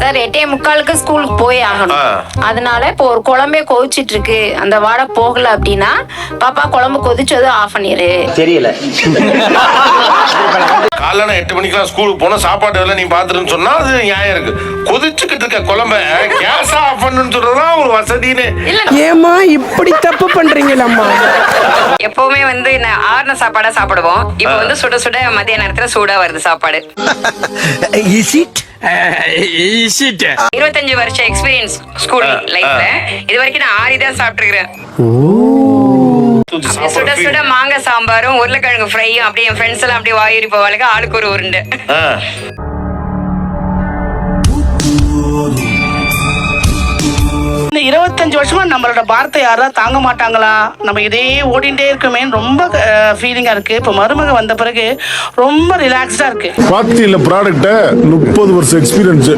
Sir 8:45 ஸ்கூலுக்கு போய் ஆகணும். அதனால இப்போ ஒரு குழம்பே கொதிச்சிட்டு இருக்கு, அந்த வாடை போகல அப்படின்னா பாப்பா குழம்பு கொதிச்சதும் ஆஃப் பண்ணிரு. தெரியல. காலைல 8 மணிக்கெல்லாம் ஸ்கூலுக்கு போனா சாப்பாடு எல்லாம் நீ பாத்துருன்னு சொன்னா அது நியாயம் இருக்கு. கொதிச்சுக்கிட்டு இருக்க குழம்ப கேஸ் ஆஃப் பண்ணுன்னு சொல்றதுதான் ஒரு வசதின்னு. ஏமா இப்படி தப்பு பண்றீங்களம்மா? எப்பவுமே வந்து ஆறுன சாப்பாடா சாப்பிடுவோம். இப்போ வந்து சுட சுட மதிய நேரத்துல சூடா வருது சாப்பாடு. 25 வருஷம் எக்ஸ்பீரியன்ஸ் ஸ்கூல் லைஃப்ல இது வரைக்கும் நான் 6 தான் சாப்பிட்டுருக்கேன். சுட சுட மாங்காய் சாம்பாரும் உருளைக்கிழங்கு ஃப்ரையும் அப்படியே என் ஃப்ரெண்ட்ஸ் எல்லாம் அப்படியே வாயுரி போவாளுக்கு, ஆளுக்கு ஒரு உருண்டை. இந்த 25 வருஷமா நம்மளோட பாரத்தை யாராவது தாங்க மாட்டாங்களா, நம்ம இதே ஓடிண்டே இருக்குமே ரொம்ப ஃபீலிங்கா இருக்கு. இப்போ மருமக வந்த பிறகு ரொம்ப ரிலாக்ஸ்டா இருக்கு. பாக்தியில ப்ராடக்ட்ட 30 வருஷம் எக்ஸ்பீரியன்ஸ்.